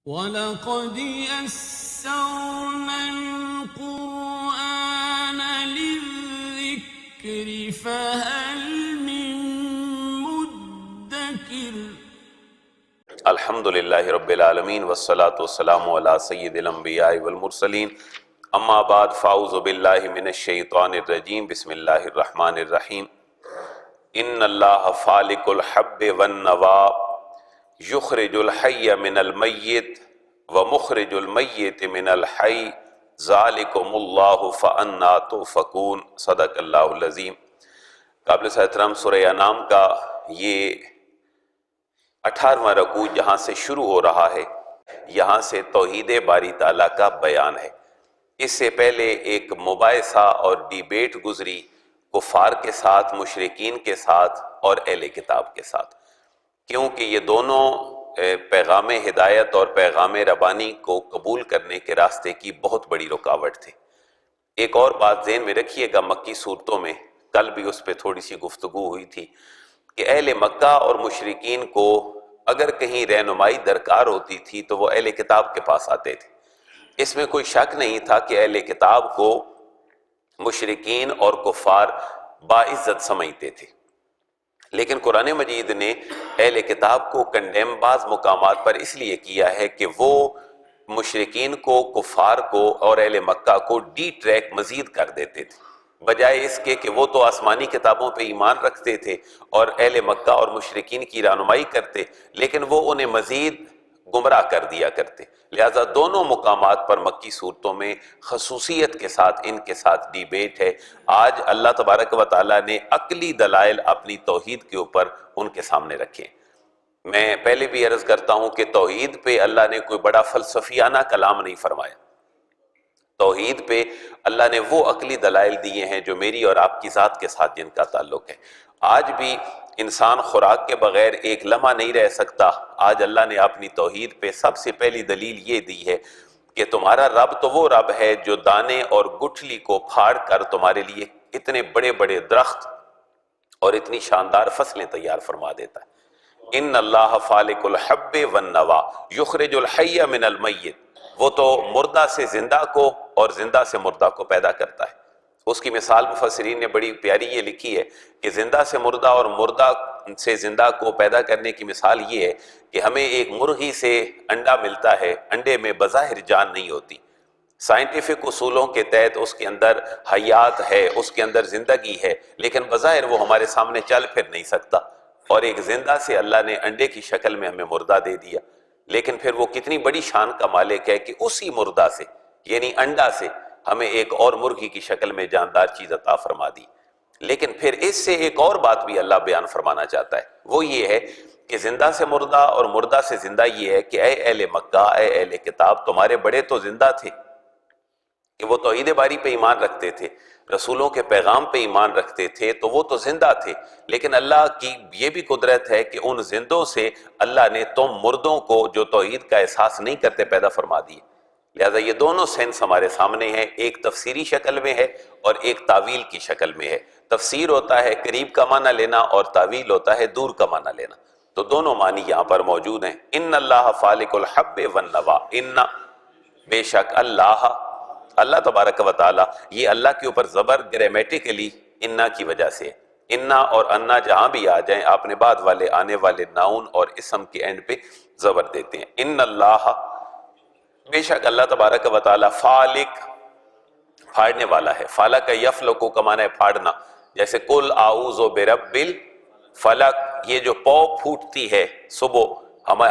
وَلَقَدْ يَسَّرْنَا الْقُرْآنَ لِلذِّكْرِ فَهَلْ مِن مُّدَّكِرٍ۔ الحمد للہ رب العالمین والصلاة والسلام علی سید الانبیاء والمرسلین، اما بعد فاعوذ باللہ من الشیطان الرجیم، بسم اللہ الرحمن الرحیم۔ ان اللہ فالق الحب والنوا یخرج الحی من المیت ومخرج المیت من الحی ذالکم اللہ فانا تؤفکون۔ صدق اللہ العظیم۔ قابل احترام سورہ انعام کا یہ 18واں رکوع جہاں سے شروع ہو رہا ہے، یہاں سے توحید باری تعالیٰ کا بیان ہے۔ اس سے پہلے ایک مباحثہ اور ڈیبیٹ گزری کفار کے ساتھ، مشرکین کے ساتھ اور اہل کتاب کے ساتھ، کیونکہ یہ دونوں پیغام ہدایت اور پیغام ربانی کو قبول کرنے کے راستے کی بہت بڑی رکاوٹ تھے۔ ایک اور بات ذہن میں رکھیے گا، مکی صورتوں میں کل بھی اس پہ تھوڑی سی گفتگو ہوئی تھی کہ اہل مکہ اور مشرکین کو اگر کہیں رہنمائی درکار ہوتی تھی تو وہ اہل کتاب کے پاس آتے تھے۔ اس میں کوئی شک نہیں تھا کہ اہل کتاب کو مشرکین اور کفار باعزت سمجھتے تھے، لیکن قرآن مجید نے اہل کتاب کو کنڈیم بعض مقامات پر اس لیے کیا ہے کہ وہ مشرکین کو، کفار کو اور اہل مکہ کو ڈی ٹریک مزید کر دیتے تھے، بجائے اس کے کہ وہ تو آسمانی کتابوں پہ ایمان رکھتے تھے اور اہل مکہ اور مشرکین کی رہنمائی کرتے، لیکن وہ انہیں مزید گمراہ کر دیا کرتے۔ لہٰذا دونوں مقامات پر مکی صورتوں میں خصوصیت کے ساتھ ان کے ساتھ ڈیبیٹ ہے۔ آج اللہ تبارک و تعالیٰ نے عقلی دلائل اپنی توحید کے اوپر ان کے سامنے رکھے۔ میں پہلے بھی عرض کرتا ہوں کہ توحید پہ اللہ نے کوئی بڑا فلسفیانہ کلام نہیں فرمایا۔ توحید پہ اللہ نے وہ عقلی دلائل دیے ہیں جو میری اور آپ کی ذات کے ساتھ جن کا تعلق ہے۔ آج بھی انسان خوراک کے بغیر ایک لمحہ نہیں رہ سکتا۔ آج اللہ نے اپنی توحید پہ سب سے پہلی دلیل یہ دی ہے کہ تمہارا رب تو وہ رب ہے جو دانے اور گٹھلی کو پھاڑ کر تمہارے لیے اتنے بڑے بڑے درخت اور اتنی شاندار فصلیں تیار فرما دیتا ہے۔ ان اللہ فالق الحب والنوا یخرج الحی من المیت، وہ تو مردہ سے زندہ کو اور زندہ سے مردہ کو پیدا کرتا ہے۔ اس کی مثال مفسرین نے بڑی پیاری یہ لکھی ہے کہ زندہ سے مردہ اور مردہ سے زندہ کو پیدا کرنے کی مثال یہ ہے کہ ہمیں ایک مرغی سے انڈا ملتا ہے، انڈے میں بظاہر جان نہیں ہوتی، سائنٹیفک اصولوں کے تحت اس کے اندر حیات ہے، اس کے اندر زندگی ہے، لیکن بظاہر وہ ہمارے سامنے چل پھر نہیں سکتا، اور ایک زندہ سے اللہ نے انڈے کی شکل میں ہمیں مردہ دے دیا۔ لیکن پھر وہ کتنی بڑی شان کا مالک ہے کہ اسی مردہ سے یعنی انڈا سے ہمیں ایک اور مرغی کی شکل میں جاندار چیز عطا فرما دی۔ لیکن پھر اس سے ایک اور بات بھی اللہ بیان فرمانا چاہتا ہے، وہ یہ ہے کہ زندہ سے مردہ اور مردہ سے زندہ یہ ہے کہ اے اہل مکہ، اے اہل کتاب، تمہارے بڑے تو زندہ تھے کہ وہ توحید باری پہ ایمان رکھتے تھے، رسولوں کے پیغام پہ ایمان رکھتے تھے، تو وہ تو زندہ تھے، لیکن اللہ کی یہ بھی قدرت ہے کہ ان زندوں سے اللہ نے تم مردوں کو جو توحید کا احساس نہیں کرتے پیدا فرما دیے۔ لہٰذا یہ دونوں سینس ہمارے سامنے ہیں، ایک تفسیری شکل میں ہے اور ایک تعویل کی شکل میں ہے۔ تفسیر ہوتا ہے قریب کا معنی لینا اور تعویل ہوتا ہے دور کا معنی لینا، تو دونوں معنی یہاں پر موجود ہیں۔ ان اللہ فالق الحب والنوا، ان بے شک اللہ تبارک و تعالی، یہ اللہ کے اوپر زبر گرامیٹیکلی انا کی وجہ سے، انا اور انا جہاں بھی آ جائیں آپ نے بعد والے آنے والے ناؤن اور اسم کے اینڈ پہ زبر دیتے ہیں۔ ان اللہ، بے شک اللہ تبارک و تعالی، فالق، پھاڑنے والا ہے۔ فالق یفلق کا معنی ہے پھاڑنا، جیسے قل اعوذ برب الفلق، یہ جو پو پھوٹتی ہے صبح،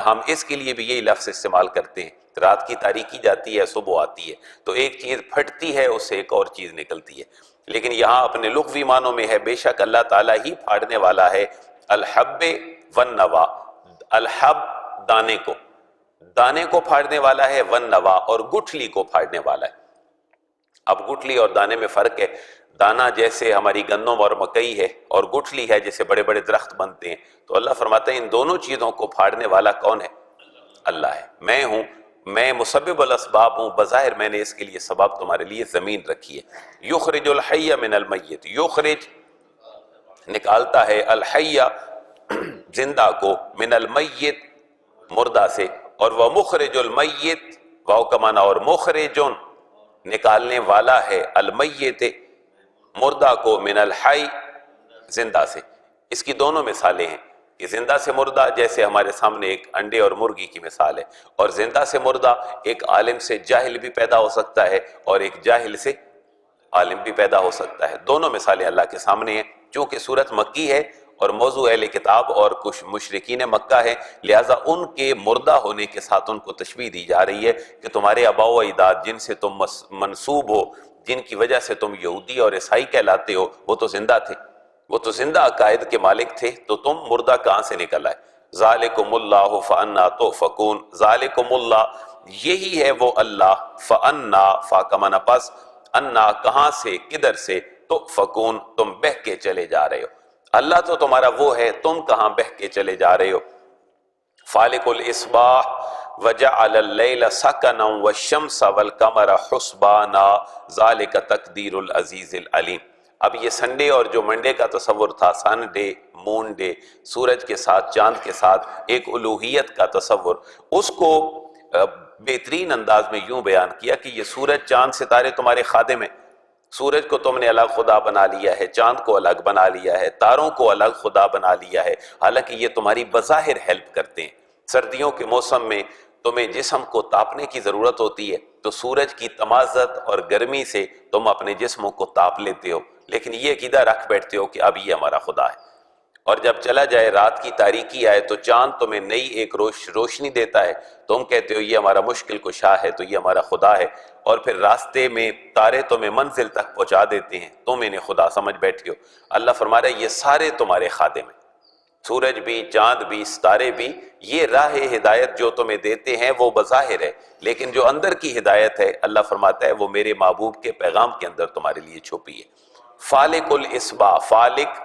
ہم اس کے لیے بھی یہی لفظ استعمال کرتے ہیں، رات کی تاریکی جاتی ہے، صبح آتی ہے، تو ایک چیز پھٹتی ہے، اس سے ایک اور چیز نکلتی ہے، لیکن یہاں اپنے لغوی معنوں میں ہے بے شک اللہ تعالیٰ ہی پھاڑنے والا ہے۔ الحب والنوا، الحب دانے کو پھاڑنے والا ہے، والنوا اور گٹھلی کو پھاڑنے والا ہے۔ اب گٹھلی اور دانے میں فرق ہے، دانہ جیسے ہماری گندم اور مکئی ہے، اور گٹھلی ہے جیسے بڑے بڑے درخت بنتے ہیں، تو اللہ فرماتا ہے ان دونوں چیزوں کو پھاڑنے والا کون ہے؟ اللہ ہے۔ میں ہوں، میں مسبب الاسباب ہوں، بظاہر میں نے اس کے لیے سبب تمہارے لیے زمین رکھی ہے۔ یخرج الحی من المیت، یخرج نکالتا ہے، الحی زندہ کو، من المیت مردہ سے، اور وہ مخرج المیت، واو کا معنی اور مخرجن نکالنے والا ہے، المیت مردہ کو، من الحی زندہ سے۔ اس کی دونوں مثالیں ہیں کہ زندہ سے مردہ جیسے ہمارے سامنے ایک انڈے اور مرغی کی مثال ہے، اور زندہ سے مردہ ایک عالم سے جاہل بھی پیدا ہو سکتا ہے اور ایک جاہل سے عالم بھی پیدا ہو سکتا ہے۔ دونوں مثالیں اللہ کے سامنے ہیں۔ چونکہ سورت مکی ہے اور موضوع اہل کتاب اور کچھ مشرکین مکہ ہے، لہٰذا ان کے مردہ ہونے کے ساتھ ان کو تشبیہ دی جا رہی ہے کہ تمہارے آباء و اجداد جن سے تم منسوب ہو، جن کی وجہ سے تم یہودی اور عیسائی کہلاتے ہو، وہ تو زندہ تھے، وہ تو زندہ عقائد کے مالک تھے، تو تم مردہ کہاں سے نکل آئے؟ ذالکم اللہ فانا تؤفکون، ذالکم اللہ یہی ہے وہ اللہ، فانا فا کا معنی پس، انا کہاں سے، کدھر سے، تؤفکون تم بہہ کے چلے جا رہے ہو۔ اللہ تو تمہارا وہ ہے، تم کہاں بہہ کے چلے جا رہے ہو۔ فالق الاصباح وجعل اللیل سکنا والشمس والقمر حسبانا ذالک تقدیر العزیز العلیم۔ اب یہ سنڈے اور جو منڈے کا تصور تھا، سن ڈے، مون ڈے، سورج کے ساتھ چاند کے ساتھ ایک الوہیت کا تصور، اس کو بہترین انداز میں یوں بیان کیا کہ یہ سورج چاند ستارے تمہارے خادم ہیں۔ سورج کو تم نے الگ خدا بنا لیا ہے، چاند کو الگ بنا لیا ہے، تاروں کو الگ خدا بنا لیا ہے، حالانکہ یہ تمہاری بظاہر ہیلپ کرتے ہیں۔ سردیوں کے موسم میں تمہیں جسم کو تاپنے کی ضرورت ہوتی ہے تو سورج کی تمازت اور گرمی سے تم اپنے جسموں کو تاپ لیتے ہو، لیکن یہ عقیدہ رکھ بیٹھتے ہو کہ اب یہ ہمارا خدا ہے۔ اور جب چلا جائے رات کی تاریکی آئے تو چاند تمہیں نئی ایک روشنی دیتا ہے، تم کہتے ہو یہ ہمارا مشکل کشا ہے تو یہ ہمارا خدا ہے، اور پھر راستے میں تارے تمہیں منزل تک پہنچا دیتے ہیں، تم انہیں خدا سمجھ بیٹھے ہو۔ اللہ فرما رہا ہے یہ سارے تمہارے خادم ہیں، سورج بھی، چاند بھی، ستارے بھی۔ یہ راہ ہدایت جو تمہیں دیتے ہیں وہ بظاہر ہے، لیکن جو اندر کی ہدایت ہے اللہ فرماتا ہے وہ میرے محبوب کے پیغام کے اندر تمہارے لیے چھپی ہے۔ فالق الاصباح، فالق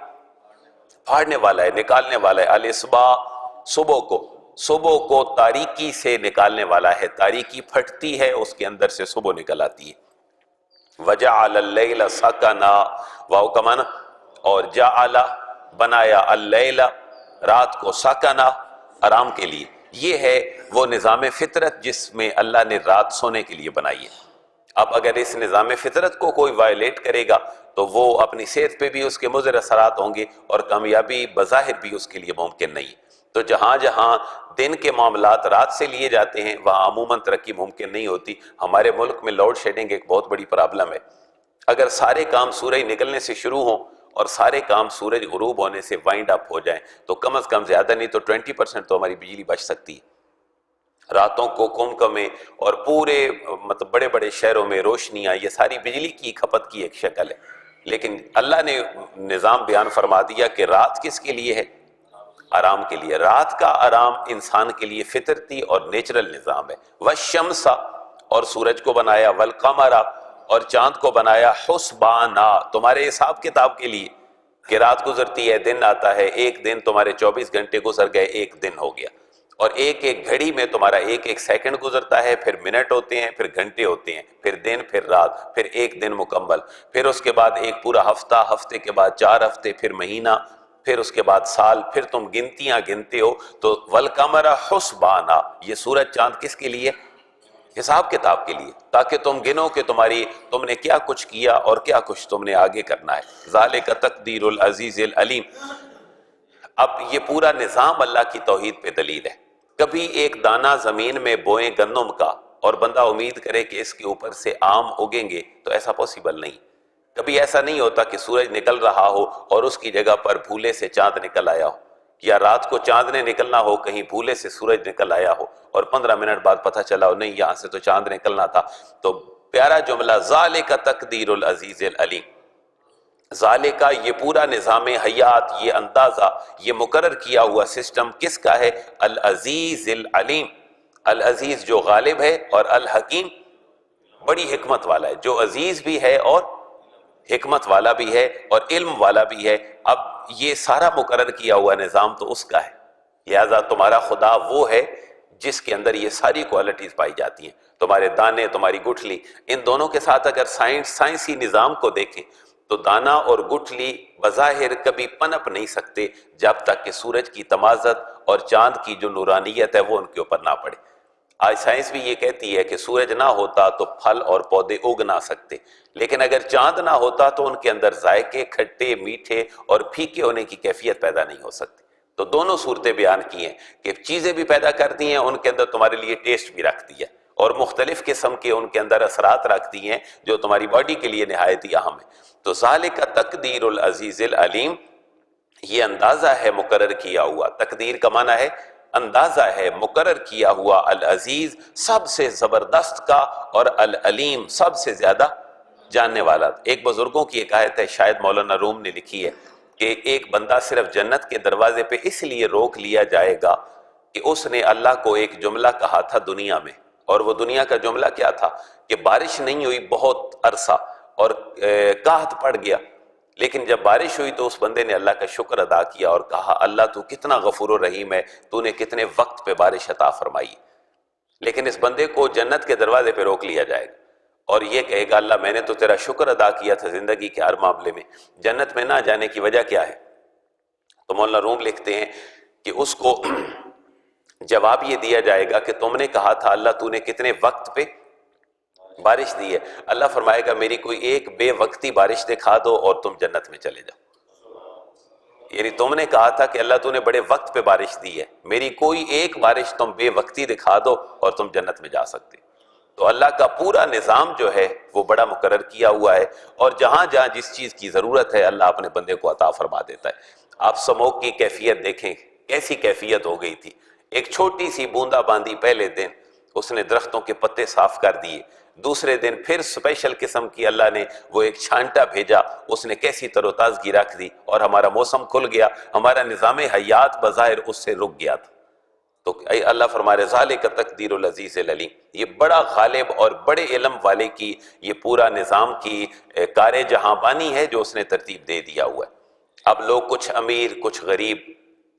پھاڑنے والا ہے، نکالنے والا ہے، الاصباح صبح کو تاریکی سے نکالنے والا ہے، تاریکی پھٹتی ہے اس کے اندر سے صبح نکل آتی ہے۔ وجعل اللیل سکنا، واو کا معنی اور جعل بنایا، اللیل رات کو، سکنا آرام کے لیے۔ یہ ہے وہ نظام فطرت جس میں اللہ نے رات سونے کے لیے بنائی ہے۔ اب اگر اس نظام فطرت کو کوئی وائلیٹ کرے گا تو وہ اپنی صحت پہ بھی اس کے مضر اثرات ہوں گے اور کامیابی بظاہر بھی اس کے لیے ممکن نہیں۔ تو جہاں جہاں دن کے معاملات رات سے لیے جاتے ہیں وہاں عموماً ترقی ممکن نہیں ہوتی۔ ہمارے ملک میں لوڈ شیڈنگ ایک بہت بڑی پرابلم ہے۔ اگر سارے کام سورج نکلنے سے شروع ہوں اور سارے کام سورج غروب ہونے سے وائنڈ اپ ہو جائیں تو کم از کم زیادہ نہیں تو 20% تو ہماری بجلی بچ سکتی ہے۔ راتوں کو کمکمے اور پورے مطلب بڑے بڑے شہروں میں روشنیاں، یہ ساری بجلی کی کھپت کی ایک شکل ہے، لیکن اللہ نے نظام بیان فرما دیا کہ رات کس کے لیے ہے؟ آرام کے لیے۔ رات کا آرام انسان کے لیے فطرتی اور نیچرل نظام ہے۔ والشمس اور سورج کو بنایا، والقمر اور چاند کو بنایا، حسبانا تمہارے حساب کتاب کے لیے کہ رات گزرتی ہے دن آتا ہے، ایک دن تمہارے 24 گھنٹے گزر گئے، ایک دن ہو گیا، اور ایک ایک گھڑی میں تمہارا ایک ایک سیکنڈ گزرتا ہے، پھر منٹ ہوتے ہیں، پھر گھنٹے ہوتے ہیں، پھر دن، پھر رات، پھر ایک دن مکمل، پھر اس کے بعد ایک پورا ہفتہ، ہفتے کے بعد 4 ہفتے، پھر مہینہ، پھر اس کے بعد سال، پھر تم گنتیاں گنتے ہو۔ تو والقمر حسبانا، یہ سورج چاند کس کے لیے؟ حساب کتاب کے لیے، تاکہ تم گنو کہ تم نے کیا کچھ کیا اور کیا کچھ تم نے آگے کرنا ہے۔ ذالک تقدیر العزیز العلیم۔ اب یہ پورا نظام اللہ کی توحید پہ دلیل ہے۔ کبھی ایک دانہ زمین میں بوئیں گندم کا اور بندہ امید کرے کہ اس کے اوپر سے آم اگیں گے تو ایسا پاسبل نہیں۔ کبھی ایسا نہیں ہوتا کہ سورج نکل رہا ہو اور اس کی جگہ پر بھولے سے چاند نکل آیا ہو، یا رات کو چاند نے نکلنا ہو، کہیں بھولے سے سورج نکل آیا ہو اور 15 منٹ بعد پتہ چلا ہو نہیں یہاں سے تو چاند نکلنا تھا۔ تو پیارا جملہ ذالک تقدیر العزیز العلیم، ذالک یہ پورا نظام حیات، یہ اندازہ، یہ مقرر کیا ہوا سسٹم کس کا ہے؟ العزیز العلیم، العزیز جو غالب ہے اور الحکیم بڑی حکمت والا ہے، جو عزیز بھی ہے اور حکمت والا بھی ہے اور علم والا بھی ہے۔ اب یہ سارا مقرر کیا ہوا نظام تو اس کا ہے، لہذا تمہارا خدا وہ ہے جس کے اندر یہ ساری کوالٹیز پائی جاتی ہیں۔ تمہارے دانے، تمہاری گٹھلی، ان دونوں کے ساتھ اگر سائنسی نظام کو دیکھیں تو دانا اور گٹھلی بظاہر کبھی پنپ نہیں سکتے جب تک کہ سورج کی تمازت اور چاند کی جو نورانیت ہے وہ ان کے اوپر نہ پڑے۔ آج سائنس بھی یہ کہتی ہے کہ سورج نہ ہوتا تو پھل اور پودے اگ نہ سکتے، لیکن اگر چاند نہ ہوتا تو ان کے اندر ذائقے کھٹے میٹھے اور پھیکے ہونے کی کیفیت پیدا نہیں ہو سکتی۔ تو دونوں صورتیں بیان کی ہیں کہ چیزیں بھی پیدا کرتی ہیں، ان کے اندر تمہارے لیے ٹیسٹ بھی رکھتی ہے، اور مختلف قسم کے ان کے اندر اثرات رکھتی ہیں جو تمہاری باڈی کے لیے نہایت ہی اہم ہے۔ تو ذالک تقدیر العزیز العلیم، یہ اندازہ ہے مقرر کیا ہوا، تقدیر کا معنی ہے اندازہ ہے مقرر کیا ہوا، العزیز سب سے زبردست کا، اور العلیم سب سے زیادہ جاننے والا۔ ایک بزرگوں کی ایک آیت ہے، شاید مولانا روم نے لکھی ہے، کہ ایک بندہ صرف جنت کے دروازے پہ اس لیے روک لیا جائے گا کہ اس نے اللہ کو ایک جملہ کہا تھا دنیا میں، اور وہ دنیا کا جملہ کیا تھا کہ بارش نہیں ہوئی بہت عرصہ اور قحط پڑ گیا، لیکن جب بارش ہوئی تو اس بندے نے اللہ کا شکر ادا کیا اور کہا اللہ تو کتنا غفور و رحیم ہے، تو نے کتنے وقت پہ بارش عطا فرمائی۔ لیکن اس بندے کو جنت کے دروازے پہ روک لیا جائے گا اور یہ کہے گا اللہ میں نے تو تیرا شکر ادا کیا تھا زندگی کے ہر معاملے میں، جنت میں نہ جانے کی وجہ کیا ہے؟ تو مولانا روم لکھتے ہیں کہ اس کو جواب یہ دیا جائے گا کہ تم نے کہا تھا اللہ تو نے کتنے وقت پہ بارش دی ہے، اللہ فرمائے گا میری کوئی ایک بے وقتی بارش دکھا دو اور تم جنت میں چلے جاؤ۔ یعنی تم نے کہا تھا کہ اللہ تو نے بڑے وقت پہ بارش دی ہے، میری کوئی ایک بارش تم بے وقتی دکھا دو اور تم جنت میں جا سکتے۔ تو اللہ کا پورا نظام جو ہے وہ بڑا مقرر کیا ہوا ہے، اور جہاں جہاں جس چیز کی ضرورت ہے اللہ اپنے بندے کو عطا فرما دیتا ہے۔ آپ سموگ کی کیفیت دیکھیں، کیسی کیفیت ہو گئی تھی۔ ایک چھوٹی سی بوندا باندی پہلے دن اس نے درختوں کے پتے صاف کر دیے، دوسرے دن پھر اسپیشل قسم کی اللہ نے وہ ایک چھانٹا بھیجا، اس نے کیسی تر و تازگی رکھ دی اور ہمارا موسم کھل گیا، ہمارا نظام حیات بظاہر اس سے رک گیا تھا۔ تو اللہ فرما رہے ذالک تقدیر العزیز العلیم، یہ بڑا غالب اور بڑے علم والے کی یہ پورا نظام کی کار جہاں بانی ہے جو اس نے ترتیب دے دیا ہوا ہے۔ اب لوگ کچھ امیر کچھ غریب،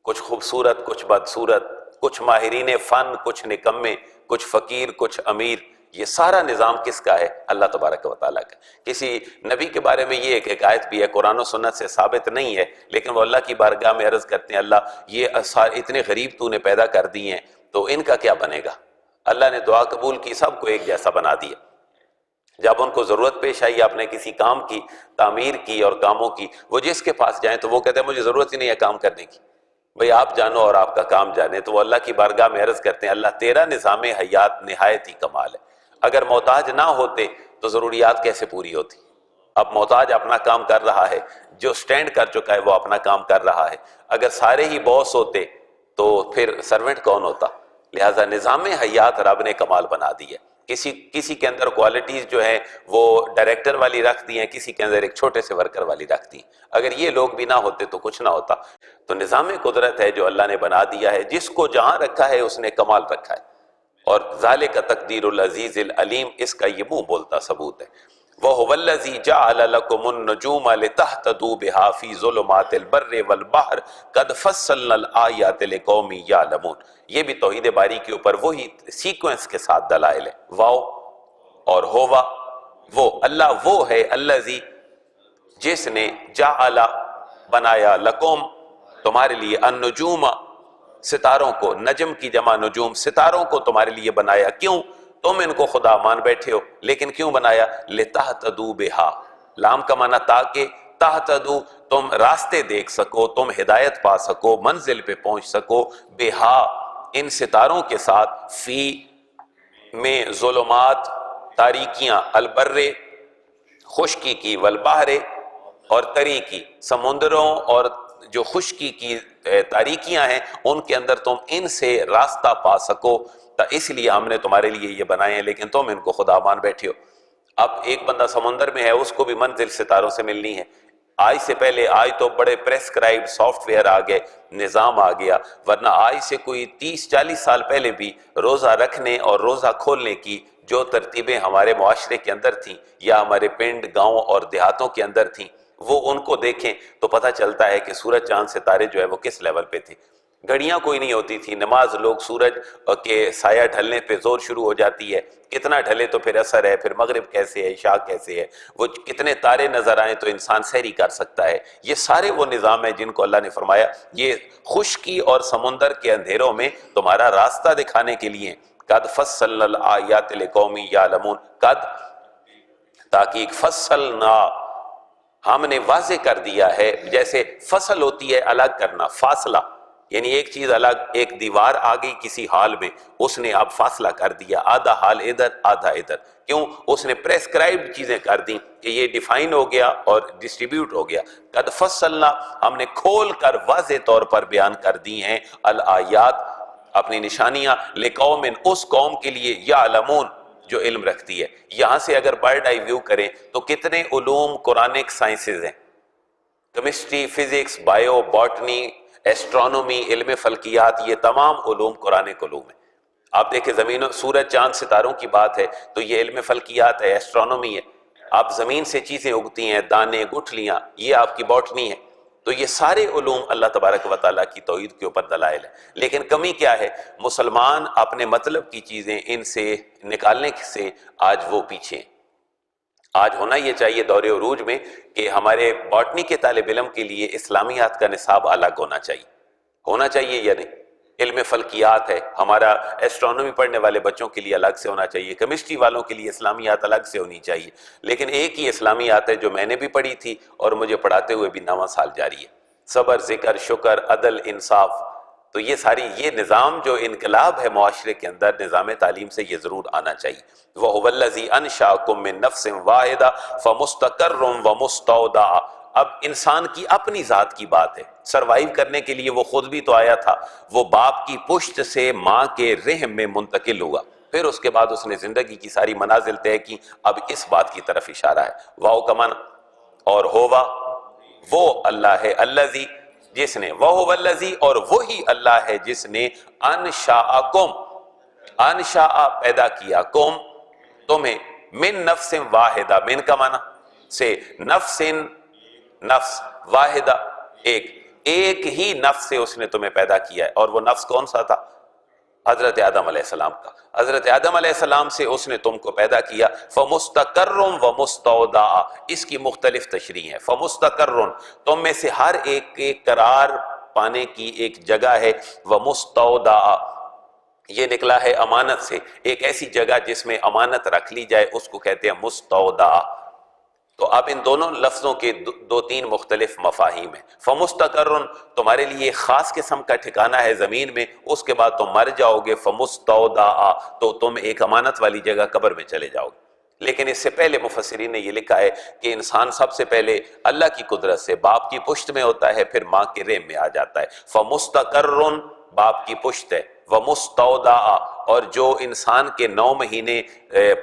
کچھ خوبصورت کچھ بدصورت، کچھ ماہرین فن کچھ نکمے، کچھ فقیر کچھ امیر، یہ سارا نظام کس کا ہے؟ اللہ تبارک و تعالیٰ کا۔ کسی نبی کے بارے میں یہ ایک آیت بھی ہے، قرآن و سنت سے ثابت نہیں ہے، لیکن وہ اللہ کی بارگاہ میں عرض کرتے ہیں اللہ یہ اتنے غریب تو نے پیدا کر دی ہیں تو ان کا کیا بنے گا؟ اللہ نے دعا قبول کی، سب کو ایک جیسا بنا دیا۔ جب ان کو ضرورت پیش آئی آپ نے کسی کام کی تعمیر کی اور کاموں کی، وہ جس کے پاس جائیں تو وہ کہتے ہیں مجھے ضرورت ہی نہیں ہے کام کرنے کی، بھئی آپ جانو اور آپ کا کام جانے۔ تو وہ اللہ کی بارگاہ میں عرض کرتے ہیں اللہ تیرا نظام حیات نہایت ہی کمال ہے، اگر محتاج نہ ہوتے تو ضروریات کیسے پوری ہوتی؟ اب محتاج اپنا کام کر رہا ہے، جو سٹینڈ کر چکا ہے وہ اپنا کام کر رہا ہے، اگر سارے ہی باس ہوتے تو پھر سرونٹ کون ہوتا؟ لہٰذا نظام حیات رب نے کمال بنا دی ہے۔ کسی کے اندر کوالٹیز جو ہیں وہ ڈائریکٹر والی رکھ دی ہیں، کسی کے اندر ایک چھوٹے سے ورکر والی رکھ دی ہیں، اگر یہ لوگ بھی نہ ہوتے تو کچھ نہ ہوتا۔ تو نظام قدرت ہے جو اللہ نے بنا دیا ہے، جس کو جہاں رکھا ہے اس نے کمال رکھا ہے، اور ذالک تقدیر العزیز العلیم اس کا یہ منہ بولتا ثبوت ہے۔ وَهُوَ الَّذِي جَعَلَ لَكُمُ النُّجُومَ لِتَهْتَدُوا بِهَا فِي ظُلُمَاتِ الْبَرِّ وَالْبَحْرِ قَدْ فَصَّلْنَا الْآيَاتِ لِقَوْمٍ يَعْلَمُونَ۔ یہ بھی توحید باری کے اوپر وہی سیکوینس کے ساتھ دلائل ہے، واو اور ہوا، وہ اللہ وہ ہے الذی جس نے جعل بنایا لکم تمہارے لیے النجوم ستاروں کو، نجم کی جمع نجوم، ستاروں کو تمہارے لیے بنایا، کیوں؟ تم ان کو خدا مان بیٹھے ہو، لیکن کیوں بنایا؟ لِتَهْتَدُوا بِهَا، لام کا معنی تاکہ، تہتدو تم راستے دیکھ سکو، تم ہدایت پا سکو، منزل پہ پہنچ سکو، بہا ان ستاروں کے ساتھ، فی میں ظلمات تاریکیاں، البر خشکی کی، والبحر اور تری کی، سمندروں اور جو خشکی کی تاریکیاں ہیں ان کے اندر تم ان سے راستہ پا سکو، تو اس لیے ہم نے تمہارے لیے یہ بنائے ہیں، لیکن تم ان کو خدا مان بیٹھے ہو۔ اب ایک بندہ سمندر میں ہے، اس کو بھی منزل ستاروں سے ملنی ہے۔ آج سے پہلے، آج تو بڑے پریسکرائبڈ سافٹ ویئر آ گئے، نظام آ گیا، ورنہ آج سے کوئی 30-40 سال پہلے بھی روزہ رکھنے اور روزہ کھولنے کی جو ترتیبیں ہمارے معاشرے کے اندر تھیں یا ہمارے پنڈ گاؤں اور دیہاتوں کے اندر تھیں، وہ ان کو دیکھیں تو پتہ چلتا ہے کہ سورج چاند ستارے جو ہے وہ کس لیول پہ تھے۔ گھڑیاں کوئی نہیں ہوتی تھی، نماز لوگ سورج کے سایہ ڈھلنے پہ زور شروع ہو جاتی ہے، کتنا ڈھلے تو پھر اثر ہے، پھر مغرب کیسے ہے، عشاء کیسے ہے، وہ کتنے تارے نظر آئیں تو انسان سحری کر سکتا ہے۔ یہ سارے وہ نظام ہیں جن کو اللہ نے فرمایا یہ خشکی اور سمندر کے اندھیروں میں تمہارا راستہ دکھانے کے لیے، قد فصلنا الآیات لقوم یعلمون، قد تاکہ فصلنا ہم نے واضح کر دیا ہے، جیسے فصل ہوتی ہے الگ کرنا، فاصلہ، یعنی ایک چیز الگ، ایک دیوار آ گئی کسی حال میں، اس نے اب فاصلہ کر دیا، آدھا حال ادھر آدھا ادھر، کیوں؟ اس نے پریسکرائبڈ چیزیں کر دیں کہ یہ ڈیفائن ہو گیا اور ڈسٹریبیوٹ ہو گیا۔ قد فصلنا ہم نے کھول کر واضح طور پر بیان کر دی ہیں، الآیات اپنی نشانیاں، لقوم اس قوم کے لیے، یعلمون جو علم رکھتی ہے۔ یہاں سے اگر برڈ آئی ویو کریں تو کتنے علوم قرآنک سائنسز ہیں، chemistry, physics, bio, botany, astronomy, علم فلکیات، یہ تمام علوم قرآنک علوم ہیں۔ آپ دیکھیں زمین و سورج چاند ستاروں کی بات ہے تو یہ علم فلکیات ہے، ایسٹرونومی ہے۔ آپ زمین سے چیزیں اگتی ہیں، دانے، گٹھلیاں، یہ آپ کی باٹنی ہے۔ تو یہ سارے علوم اللہ تبارک و تعالیٰ کی توحید کے اوپر دلائل ہیں، لیکن کمی کیا ہے؟ مسلمان اپنے مطلب کی چیزیں ان سے نکالنے سے آج وہ پیچھے ہیں۔ آج ہونا یہ چاہیے دور عروج میں کہ ہمارے باٹنی کے طالب علم کے لیے اسلامیات کا نصاب الگ ہونا چاہیے یا نہیں؟ علم فلکیات ہے ہمارا، ایسٹرونومی پڑھنے والے بچوں کے لیے الگ سے ہونا چاہیے، کیمسٹری والوں کے لیے اسلامیات الگ سے ہونی چاہیے، لیکن ایک ہی اسلامیات ہے جو میں نے بھی پڑھی تھی اور مجھے پڑھاتے ہوئے بھی 9واں سال جاری ہے، صبر، ذکر، شکر، عدل، انصاف۔ تو یہ ساری، یہ نظام جو انقلاب ہے معاشرے کے اندر، نظام تعلیم سے یہ ضرور آنا چاہیے۔ وَهُوَ الَّذِي أَنشَأَكُم مِّن نَّفْسٍ وَاحِدَةٍ فَمُسْتَقَرٌّ وَمُسْتَوْدَعٌ۔ اب انسان کی اپنی ذات کی بات ہے، سروائیو کرنے کے لیے وہ خود بھی تو آیا تھا، وہ باپ کی پشت سے ماں کے رحم میں منتقل ہوا، پھر اس کے بعد اس نے زندگی کی ساری منازل طے کی۔ اب اس بات کی طرف اشارہ ہے، واو کا معنی اور ہوا، وہ اللہ ہے، الذی جس نے، وَهُوَ الَّذِي اور وہی اللہ ہے جس نے، انشاءکم انشاء پیدا کیا، کم تمہیں، من نفس واحدہ، من کا معنی سے، نفس نفس، واحدہ ایک ہی نفس سے اس نے تمہیں پیدا کیا ہے، اور وہ نفس کون سا تھا؟ حضرت آدم علیہ السلام کا۔ حضرت آدم علیہ السلام سے اس نے تم کو پیدا کیا، فَمُسْتَقَرٌّ وَمُسْتَوْدَعٌ، اس کی مختلف تشریح ہے۔ فَمُسْتَقَرٌّ تم میں سے ہر ایک قرار پانے کی ایک جگہ ہے، وَمُسْتَوْدَعٌ یہ نکلا ہے امانت سے، ایک ایسی جگہ جس میں امانت رکھ لی جائے اس کو کہتے ہیں مستودع۔ تو اب ان دونوں لفظوں کے دو تین مختلف مفاہیم ہیں۔ فمستقرن تمہارے لیے خاص قسم کا ٹھکانہ ہے زمین میں، اس کے بعد تم مر جاؤ گے، فمستودع تو تم ایک امانت والی جگہ قبر میں چلے جاؤ گے۔ لیکن اس سے پہلے مفسرین نے یہ لکھا ہے کہ انسان سب سے پہلے اللہ کی قدرت سے باپ کی پشت میں ہوتا ہے، پھر ماں کے رحم میں آ جاتا ہے۔ فمستقرن باپ کی پشت ہے، ومستودع اور جو انسان کے 9 مہینے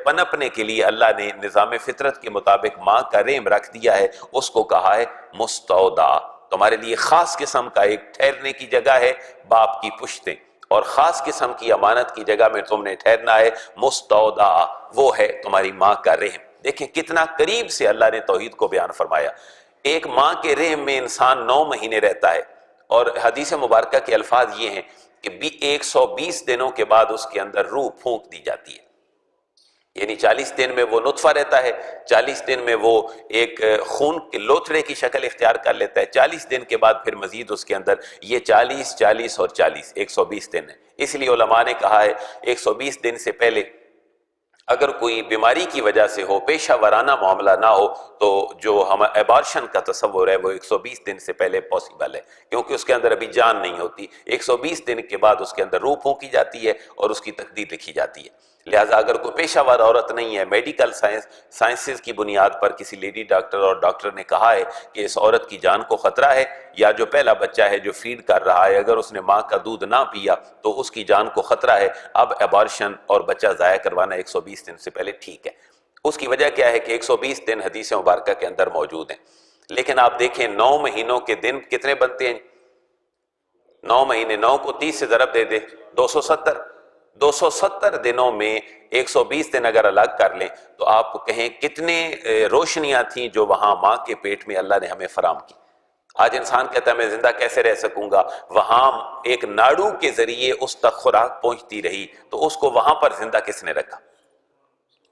پنپنے کے لیے اللہ نے نظام فطرت کے مطابق ماں کا رحم رکھ دیا ہے، اس کو کہا ہے مستودع۔ تمہارے لیے خاص قسم کا ایک ٹھہرنے کی جگہ ہے باپ کی پشتیں، اور خاص قسم کی امانت کی جگہ میں تم نے ٹھہرنا ہے مستودع، وہ ہے تمہاری ماں کا رحم۔ دیکھیں کتنا قریب سے اللہ نے توحید کو بیان فرمایا۔ ایک ماں کے رحم میں انسان 9 مہینے رہتا ہے، اور حدیث مبارکہ کے الفاظ یہ ہیں کہ 120 دنوں کے بعد اس کے اندر روح پھونک دی جاتی ہے، یعنی 40 دن میں وہ نطفہ رہتا ہے، 40 دن میں وہ ایک خون کے لوتھڑے کی شکل اختیار کر لیتا ہے، 40 دن کے بعد پھر مزید اس کے اندر یہ 40 40 اور 40 120 دن ہے۔ اس لیے علماء نے کہا ہے 120 دن سے پہلے اگر کوئی بیماری کی وجہ سے ہو، پیشہ ورانہ معاملہ نہ ہو، تو جو ہم ایبارشن کا تصور ہے وہ 120 دن سے پہلے پاسبل ہے، کیونکہ اس کے اندر ابھی جان نہیں ہوتی۔ 120 دن کے بعد اس کے اندر روح پھونکی جاتی ہے اور اس کی تقدیر لکھی جاتی ہے۔ لہٰذا اگر کوئی پیشہ ور عورت نہیں ہے، میڈیکل سائنسز کی بنیاد پر کسی لیڈی ڈاکٹر اور ڈاکٹر نے کہا ہے کہ اس عورت کی جان کو خطرہ ہے، یا جو پہلا بچہ ہے جو فیڈ کر رہا ہے اگر اس نے ماں کا دودھ نہ پیا تو اس کی جان کو خطرہ ہے، اب ایبارشن اور بچہ ضائع کروانا 120 دن سے پہلے ٹھیک ہے۔ اس کی وجہ کیا ہے کہ 120 دن حدیث مبارکہ کے اندر موجود ہیں۔ لیکن آپ دیکھیں 9 مہینوں کے دن کتنے بنتے ہیں؟ 9 مہینے، 9 کو 30 سے ضرب دے دے، 270۔ 270 دنوں میں 120 دن اگر الگ کر لیں تو آپ کہیں کتنے روشنیاں تھیں جو وہاں ماں کے پیٹ میں اللہ نے ہمیں فراہم کی۔ آج انسان کہتا ہے میں زندہ کیسے رہ سکوں گا، وہاں ایک ناڑو کے ذریعے اس تک خوراک پہنچتی رہی، تو اس کو وہاں پر زندہ کس نے رکھا؟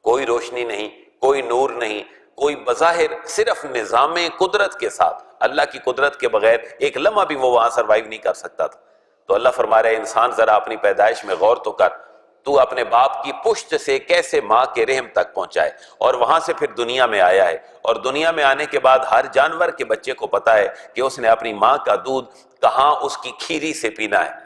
کوئی روشنی نہیں، کوئی نور نہیں، کوئی بظاہر صرف نظام قدرت کے ساتھ، اللہ کی قدرت کے بغیر ایک لمحہ بھی وہ وہاں سروائیو نہیں کر سکتا تھا۔ تو اللہ فرما رہے ہیں انسان ذرا اپنی پیدائش میں غور تو کر، تو اپنے باپ کی پشت سے کیسے ماں کے رحم تک پہنچائے، اور وہاں سے پھر دنیا میں آیا ہے، اور دنیا میں آنے کے بعد ہر جانور کے بچے کو پتا ہے کہ اس نے اپنی ماں کا دودھ کہاں اس کی کھیری سے پینا ہے۔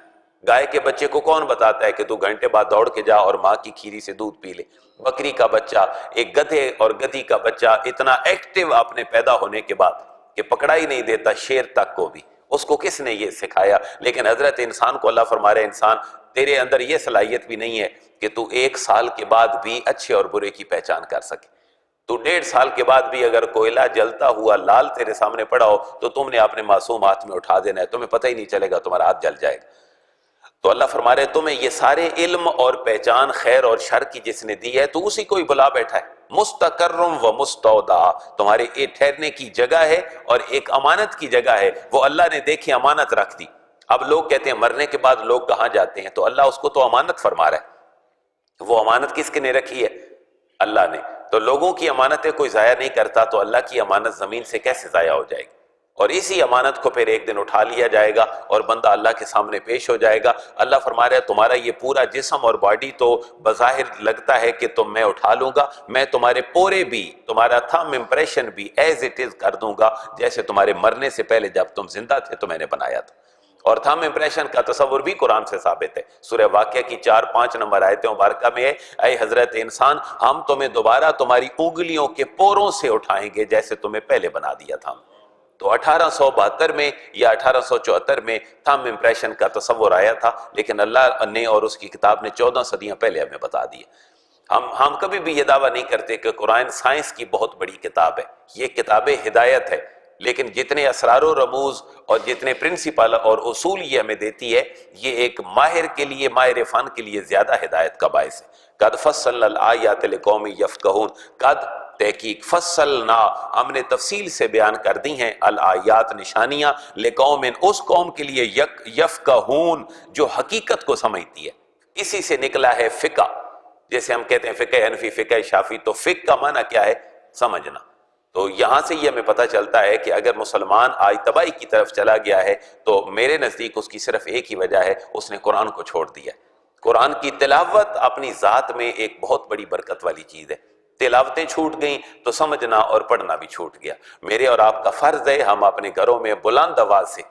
گائے کے بچے کو کون بتاتا ہے کہ تو گھنٹے بعد دوڑ کے جا اور ماں کی کھیری سے دودھ پی لے؟ بکری کا بچہ، ایک گدھے اور گدھی کا بچہ اتنا ایکٹیو اپنے پیدا ہونے کے بعد کہ پکڑا ہی نہیں دیتا شیر تک کو بھی، اس کو کس نے یہ سکھایا؟ لیکن حضرت انسان کو اللہ فرما رہے انسان تیرے اندر یہ صلاحیت بھی نہیں ہے کہ تو 1 سال کے بعد بھی اچھے اور برے کی پہچان کر سکے۔ تو 1.5 سال کے بعد بھی اگر کوئلہ جلتا ہوا لال تیرے سامنے پڑا ہو تو تم نے اپنے معصوم ہاتھ میں اٹھا دینا ہے، تمہیں پتہ ہی نہیں چلے گا، تمہارا ہاتھ جل جائے گا۔ تو اللہ فرما رہے تمہیں یہ سارے علم اور پہچان خیر اور شر کی جس نے دی ہے تو اسی کو ہی بلا بیٹھا ہے۔ مستقرم و مستودع، تمہارے ایک ٹھہرنے کی جگہ ہے اور ایک امانت کی جگہ ہے، وہ اللہ نے دیکھی امانت رکھ دی۔ اب لوگ کہتے ہیں مرنے کے بعد لوگ کہاں جاتے ہیں، تو اللہ اس کو تو امانت فرما رہا ہے۔ وہ امانت کس کے نے رکھی ہے؟ اللہ نے۔ تو لوگوں کی امانتیں کوئی ضائع نہیں کرتا، تو اللہ کی امانت زمین سے کیسے ضائع ہو جائے گی؟ اور اسی امانت کو پھر ایک دن اٹھا لیا جائے گا اور بندہ اللہ کے سامنے پیش ہو جائے گا۔ اللہ فرما رہا ہے تمہارا یہ پورا جسم اور باڈی تو بظاہر لگتا ہے کہ میں اٹھا لوں گا، میں تمہارے پورے بھی، تمہارا تھم امپریشن بھی ایز اٹ از کر دوں گا، جیسے تمہارے مرنے سے پہلے جب تم زندہ تھے تو میں نے بنایا تھا۔ اور تھم امپریشن کا تصور بھی قرآن سے ثابت ہے۔ سورہ واقعہ کی 4-5 نمبر آیتیں مبارکہ میں ہے، اے حضرت انسان ہم تمہیں دوبارہ تمہاری انگلیوں کے پوروں سے اٹھائیں گے جیسے تمہیں پہلے بنا دیا تھا۔ تو 1872 میں یا 1874 میں تھم امپریشن کا تصور آیا تھا، لیکن اللہ نے اور اس کی کتاب نے 14 صدیاں پہلے ہمیں بتا دیا۔ ہم کبھی بھی یہ دعویٰ نہیں کرتے کہ قرآن سائنس کی بہت بڑی کتاب ہے، یہ کتاب ہدایت ہے، لیکن جتنے اسرار و رموز اور جتنے پرنسپل اور اصول یہ ہمیں دیتی ہے، یہ ایک ماہر کے لیے، ماہر فن کے لیے زیادہ ہدایت کا باعث ہے۔ قد فصلنا الآیات لقوم یفقہون، قد تحقیق، فصلنا ہم نے تفصیل سے بیان کر دی ہیں، الآیات نشانیاں، لقوم اس قوم کے لیے یفقہون جو حقیقت کو سمجھتی ہے۔ اسی سے نکلا ہے فقہ، جیسے ہم کہتے ہیں فقہ حنفی، فقہ شافعی، تو فقہ کا معنی کیا ہے؟ سمجھنا۔ تو یہاں سے یہ ہمیں پتہ چلتا ہے کہ اگر مسلمان آج تباہی کی طرف چلا گیا ہے تو میرے نزدیک اس کی صرف ایک ہی وجہ ہے، اس نے قرآن کو چھوڑ دیا۔ قرآن کی تلاوت اپنی ذات میں ایک بہت بڑی برکت والی چیز ہے۔ تلاوتیں چھوٹ گئیں تو سمجھنا اور پڑھنا بھی چھوٹ گیا۔ میرے اور آپ کا فرض ہے ہم اپنے گھروں میں بلند آواز سے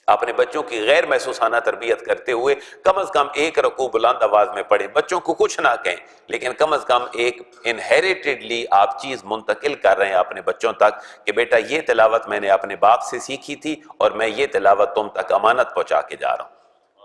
اپنے بچوں کی غیر محسوسانہ تربیت کرتے ہوئے کم از کم 1 رکوع بلند آواز میں پڑھیں، بچوں کو کچھ نہ کہیں، لیکن کم از کم ایک انہیریٹڈلی آپ چیز منتقل کر رہے ہیں اپنے بچوں تک کہ بیٹا یہ تلاوت میں نے اپنے باپ سے سیکھی تھی اور میں یہ تلاوت تم تک امانت پہنچا کے جا رہا ہوں۔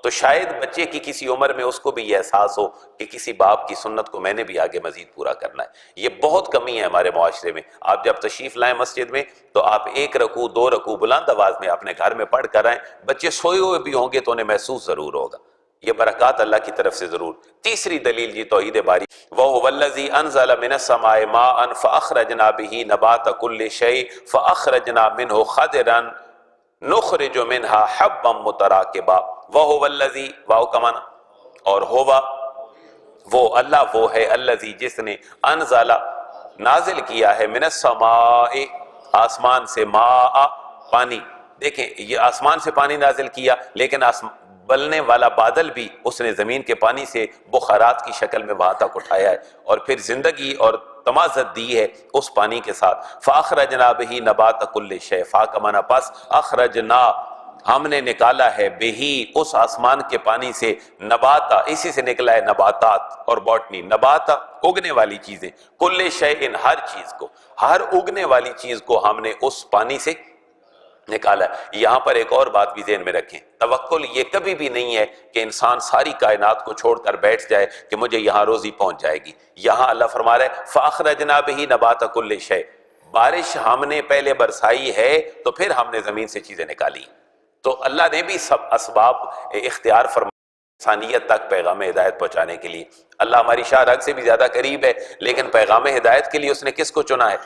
تو شاید بچے کی کسی عمر میں اس کو بھی یہ احساس ہو کہ کسی باپ کی سنت کو میں نے بھی آگے مزید پورا کرنا ہے۔ یہ بہت کمی ہے ہمارے معاشرے میں۔ آپ جب تشریف لائیں مسجد میں تو آپ 1 رکوع 2 رکوع بلند آواز میں اپنے گھر میں پڑھ کر آئیں، بچے سوئے ہوئے بھی ہوں گے تو انہیں محسوس ضرور ہوگا۔ یہ برکات اللہ کی طرف سے ضرور۔ تیسری دلیل جی توحید باری، وَهُوَ الَّذِي أَنزَلَ مِنَ السَّمَاءِ مَاءً فَأَخْرَجْنَا بِهِ نَبَاتَ كُلِّ شَيْءٍ فَأَخْرَجْنَا مِنْهُ خَضِرًا نُخْرِجُ مِنْهَا حَبًّا مُتَرَاكِبًا وَهُوَ الَّذِي، واو کا معنی اور ہوا، وہ اللہ وہ ہے، الذی جس نے انزل نازل کیا ہے، من السماء آسمان سے، ماء پانی۔ دیکھیں یہ آسمان سے پانی نازل کیا، لیکن بلنے والا بادل بھی اس نے زمین کے پانی سے بخارات کی شکل میں وہاں تک اٹھایا ہے، اور پھر زندگی اور تمازت دی ہے اس پانی کے ساتھ۔ فَأَخْرَجْنَا بِهِ نَبَاتَ كُلِّ شَيْءٍ، فا کا معنی پس، اخرجنا ہم نے نکالا ہے، بہی اس آسمان کے پانی سے، نباتا اسی سے نکلا ہے نباتات اور باٹنی، نباتا اگنے والی چیزیں، کل شیء ہر چیز کو، ہر اگنے والی چیز کو ہم نے اس پانی سے نکالا ہے۔ یہاں پر ایک اور بات بھی ذہن میں رکھیں، توکل یہ کبھی بھی نہیں ہے کہ انسان ساری کائنات کو چھوڑ کر بیٹھ جائے کہ مجھے یہاں روزی پہنچ جائے گی۔ یہاں اللہ فرما رہا ہے فَأَخْرَجْنَا بِهِ نَبَاتَ كُلِّ شَيْءٍ، بارش ہم نے پہلے برسائی ہے تو پھر ہم نے زمین سے چیزیں نکالی۔ تو اللہ نے بھی سب اسباب اختیار فرمائے انسانیت تک پیغام ہدایت پہنچانے کے لیے۔ اللہ ہماری شاہ رگ سے بھی زیادہ قریب ہے، لیکن پیغام ہدایت کے لیے اس نے کس کو چنا ہے؟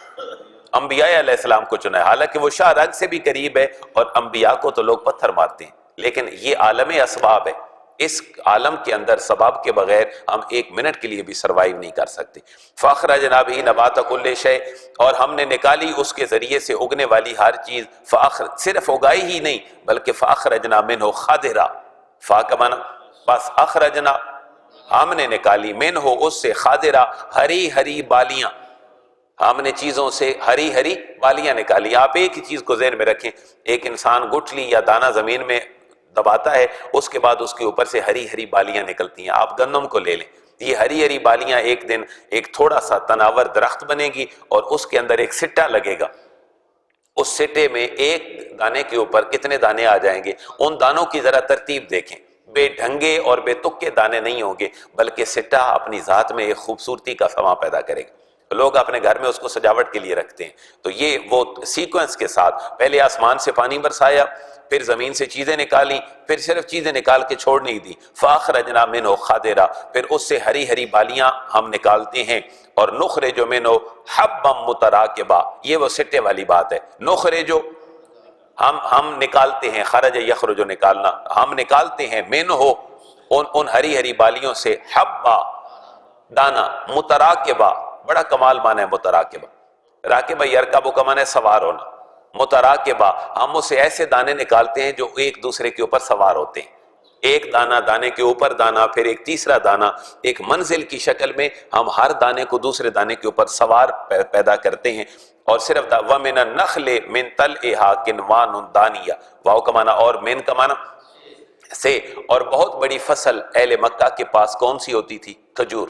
انبیاء علیہ السلام کو چنا ہے۔ حالانکہ وہ شاہ رگ سے بھی قریب ہے اور انبیاء کو تو لوگ پتھر مارتے ہیں، لیکن یہ عالم اسباب ہے۔ اس عالم کے اندر سبب کے بغیر ہم 1 منٹ کے لیے بھی سروائیو نہیں کر سکتے۔ فَأَخْرَجْنَا بِهِ نَبَاتَ كُلِّ شَيْءٍ، اور ہم نے نکالی اس کے ذریعے سے اگنے والی ہر چیز، صرف اگائی ہی نہیں بلکہ فَأَخْرَجْنَا مِنْهُ خَضِرًا، فا کا معنی بس، اخرجنا ہم نے نکالی من ہو اس سے خادرہ ہری ہری بالیاں، ہم نے چیزوں سے ہری ہری بالیاں نکالی۔ آپ ایک ہی چیز کو ذہن میں رکھیں، ایک انسان گٹھلی یا دانہ زمین میں دباتا ہے، اس کے بعد اس کے اوپر سے ہری ہری بالیاں نکلتی ہیں۔ آپ گندم کو لے لیں، یہ ہری ہری بالیاں ایک دن ایک تھوڑا سا تناور درخت بنے گی اور اس کے اندر ایک سٹا لگے گا، اس سٹے میں ایک دانے کے اوپر کتنے دانے آ جائیں گے؟ ان دانوں کی ذرا ترتیب دیکھیں، بے ڈھنگے اور بے تکے دانے نہیں ہوں گے، بلکہ سٹا اپنی ذات میں ایک خوبصورتی کا سما پیدا کرے گا۔ لوگ اپنے گھر میں اس کو سجاوٹ کے لیے رکھتے ہیں۔ تو یہ وہ سیکوینس کے ساتھ پہلے آسمان سے پانی برسایا، پھر زمین سے چیزیں نکالی، پھر صرف چیزیں نکال کے چھوڑ نہیں دی، فَأَخْرَجْنَا مِنْهُ خَضِرًا، پھر اس سے ہری ہری بالیاں ہم نکالتے ہیں، اور نُخْرِجُ مِنْهُ حَبًّا مُتَرَاكِبًا، یہ وہ سٹے والی بات ہے۔ نُخْرِجُ ہم نکالتے ہیں، خرج یخرج نکالنا، ہم نکالتے ہیں منہ ان ہری ہری بالیوں سے حبا دانا، متراکبہ، بڑا کمال معنی ہے متراکبہ، راکبہ یرکبو کا معنی ہے سوار ہونا، متراکبہ ہم اسے ایسے دانے نکالتے ہیں جو ایک دوسرے کے اوپر سوار ہوتے ہیں، ایک دانہ دانے کے اوپر دانہ، پھر ایک تیسرا دانہ، ایک منزل کی شکل میں ہم ہر دانے کو دوسرے دانے کے اوپر سوار پیدا کرتے ہیں۔ اور صرف وَمِنَ النَّخْلِ مِن طَلْعِهَا قِنْوَانٌ دَانِيَةٌ، واو کا معنی اور مین کا معنی سے، اور بہت بڑی فصل اہل مکہ کے پاس کون سی ہوتی تھی؟ کھجور۔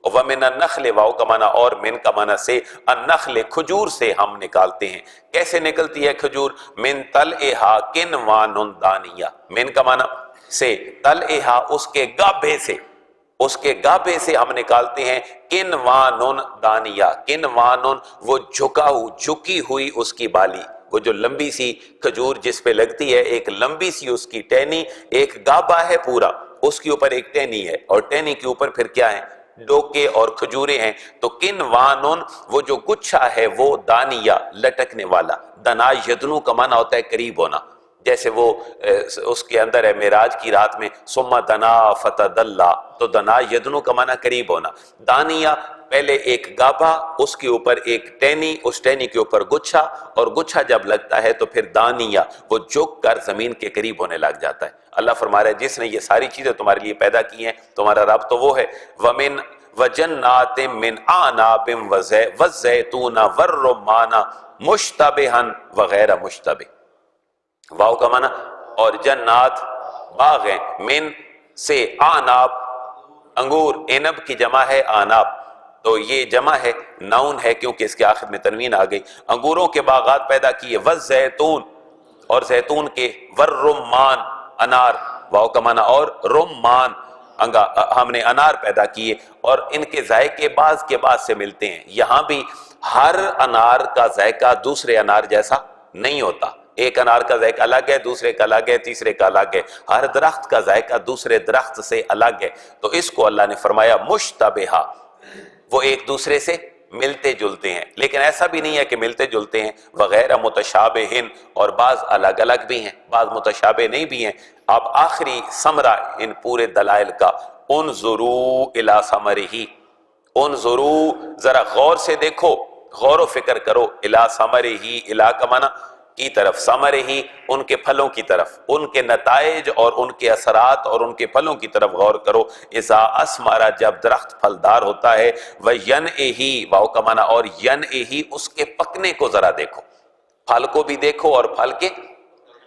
وَمِنَ النَّخْلِ واو کا معنی اور من کا معنی سے، النخل کھجور سے ہم نکالتے ہیں۔ کیسے نکلتی ہے کھجور؟ من طَلْعِهَا قِنْوَانٌ دَانِيَةٌ، من کا معنی سے، طَلْعِهَا اس کے گابھے سے، اس کے گابھے سے ہم نکالتے ہیں، قِنْوَانٌ دَانِيَةٌ، قِنْوَانٌ وہ جھکی ہوئی اس کی بالی، وہ جو لمبی سی کھجور جس پہ لگتی ہے، ایک لمبی سی اس کی ٹہنی، ایک گابا ہے پورا، اس کے اوپر ایک ٹہنی ہے، اور ٹہنی کے اوپر پھر کیا ہے؟ ڈوکے اور کھجوریں ہیں۔ تو قِنْوَانٌ وہ جو گچھا ہے وہ دانیہ لٹکنے والا، دنا یدنو کا معنی ہوتا ہے قریب ہونا، جیسے وہ اس کے اندر ہے معراج کی رات میں ثم دنا فتدلی، تو دنا یدنو کا معنی قریب ہونا، دانیہ پہلے ایک گابھا، اس کے اوپر ایک ٹہنی، اس ٹہنی کے اوپر گچھا، اور گچھا جب لگتا ہے تو پھر دانیہ وہ جھک کر زمین کے قریب ہونے لگ جاتا ہے۔ اللہ فرما رہا ہے جس نے یہ ساری چیزیں تمہارے لیے پیدا کی ہیں، تمہارا رب تو وہ ہے، وَمِن وَجَنَّاتٍ مِّنْ أَعْنَابٍ وَالزَّيْتُونَ وَالرُّمَّانَ مُشْتَبِهًا وغیرہ مشتبہ، واو کا معنی اور جنات باغ ہیں، من سے، آناب انگور، عنب کی جمع ہے آناب، تو یہ جمع ہے، نون ہے کیونکہ اس کے آخر میں تنوین آ گئی، انگوروں کے باغات پیدا کیے، والزیتون اور زیتون کے، والرمان انار، واو کا معنی اور رمان ہم نے انار پیدا کیے، اور ان کے ذائقے بعض کے بعد سے ملتے ہیں۔ یہاں بھی ہر انار کا ذائقہ دوسرے انار جیسا نہیں ہوتا، ایک انار کا ذائقہ الگ ہے، دوسرے کا الگ ہے، تیسرے کا الگ ہے، ہر درخت کا ذائقہ دوسرے درخت سے الگ ہے۔ تو اس کو اللہ نے فرمایا مشتبہ، وہ ایک دوسرے سے ملتے جلتے ہیں، لیکن ایسا بھی نہیں ہے کہ ملتے جلتے ہیں، وغیرہ متشابہن، اور بعض الگ الگ بھی ہیں، بعض متشابہ نہیں بھی ہیں۔ اب آخری ثمرہ ان پورے دلائل کا، انظروا الی ثمرہ، انظروا ذرا غور سے دیکھو، غور و فکر کرو، الی ثمرہ، الی کا معنی کی طرف، ثمرہ ان کے پھلوں کی طرف، ان کے نتائج اور ان کے اثرات اور ان کے پھلوں کی طرف غور کرو، اذا اثمر جب درخت پھلدار ہوتا ہے، وینعہ واو کا معنی اور ینعہ اس کے پکنے کو ذرا دیکھو، پھل کو بھی دیکھو اور پھل کے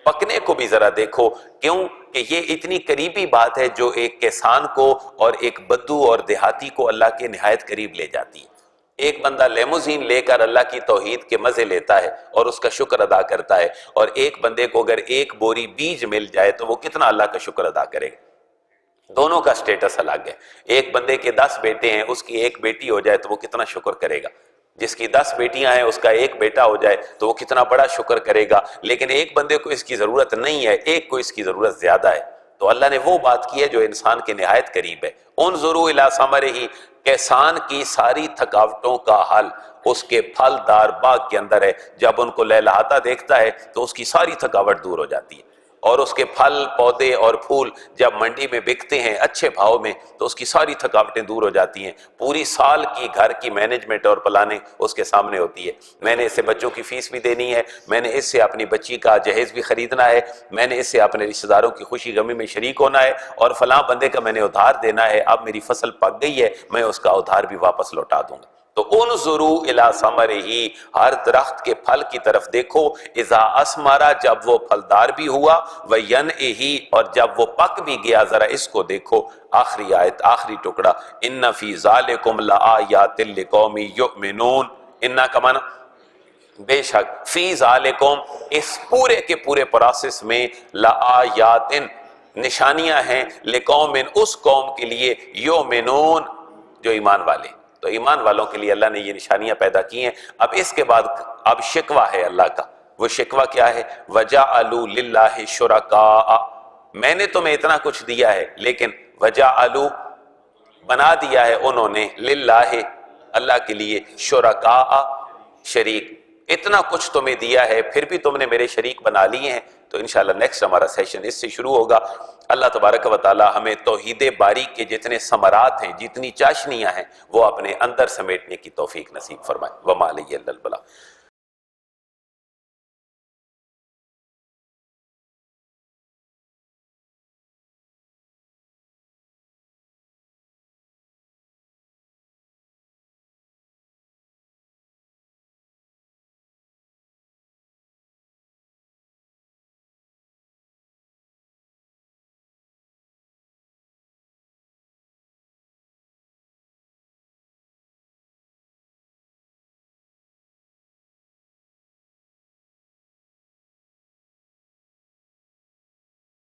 پکنے کو بھی ذرا دیکھو، کیوں کہ یہ اتنی قریبی بات ہے جو ایک کسان کو اور ایک بدو اور دیہاتی کو اللہ کے نہایت قریب لے جاتی ہے۔ ایک بندہ لیموزین لے کر اللہ کی توحید کے مزے لیتا ہے اور اس کا شکر ادا کرتا ہے، اور ایک بندے کو اگر ایک بوری بیج مل جائے تو وہ کتنا اللہ کا شکر ادا کرے گا۔ دونوں کا سٹیٹس الگ ہے، ایک بندے کے 10 بیٹے ہیں، اس کی ایک بیٹی ہو جائے تو وہ کتنا شکر کرے گا، جس کی 10 بیٹیاں ہیں اس کا ایک بیٹا ہو جائے تو وہ کتنا بڑا شکر کرے گا، لیکن ایک بندے کو اس کی ضرورت نہیں ہے، ایک کو اس کی ضرورت زیادہ ہے۔ تو اللہ نے وہ بات کی ہے جو انسان کے نہایت قریب ہے۔ انظروا الی ثمرہ، کسان کی ساری تھکاوٹوں کا حل اس کے پھل دار باغ کے اندر ہے، جب ان کو لہلہاتا دیکھتا ہے تو اس کی ساری تھکاوٹ دور ہو جاتی ہے۔ اور اس کے پھل پودے اور پھول جب منڈی میں بکتے ہیں اچھے بھاؤ میں تو اس کی ساری تھکاوٹیں دور ہو جاتی ہیں، پوری سال کی گھر کی مینجمنٹ اور پلاننگ اس کے سامنے ہوتی ہے۔ میں نے اس سے بچوں کی فیس بھی دینی ہے، میں نے اس سے اپنی بچی کا جہیز بھی خریدنا ہے، میں نے اس سے اپنے رشتہ داروں کی خوشی غمی میں شریک ہونا ہے، اور فلاں بندے کا میں نے ادھار دینا ہے، اب میری فصل پک گئی ہے، میں اس کا ادھار بھی واپس لوٹا دوں گا۔ تو انظروا الی ثمرہ، ہر درخت کے پھل کی طرف دیکھو، اذا اثمر، جب وہ پھلدار بھی ہوا، وینعہ، اور جب وہ پک بھی گیا، ذرا اس کو دیکھو۔ آخری آیت، آخری ٹکڑا، ان فی ذالکم لآیات لقوم یؤمنون، ان کا معنی بے شک، فی ذالکم، اس پورے کے پورے پروسیس میں، لآیات، نشانیاں ہیں، لقوم، اس قوم کے لیے، یؤمنون، جو ایمان والے۔ تو ایمان والوں کے لیے اللہ نے یہ نشانیاں پیدا کی ہیں۔ اب اس کے بعد اب شکوہ ہے اللہ کا، وہ شکوہ کیا ہے؟ وَجَعَلُوا لِلَّهِ شُرَكَاءَ، میں نے تمہیں اتنا کچھ دیا ہے لیکن وَجَعَلُوا، بنا دیا ہے انہوں نے، للہ، اللہ کے لیے، شرکاء، شریک، اتنا کچھ تمہیں دیا ہے پھر بھی تم نے میرے شریک بنا لیے ہیں۔ تو انشاءاللہ نیکسٹ ہمارا سیشن اس سے شروع ہوگا۔ اللہ تبارک و تعالی ہمیں توحید باری کے جتنے ثمرات ہیں، جتنی چاشنیاں ہیں، وہ اپنے اندر سمیٹنے کی توفیق نصیب فرمائے۔ وما علیہ الا البلاغ۔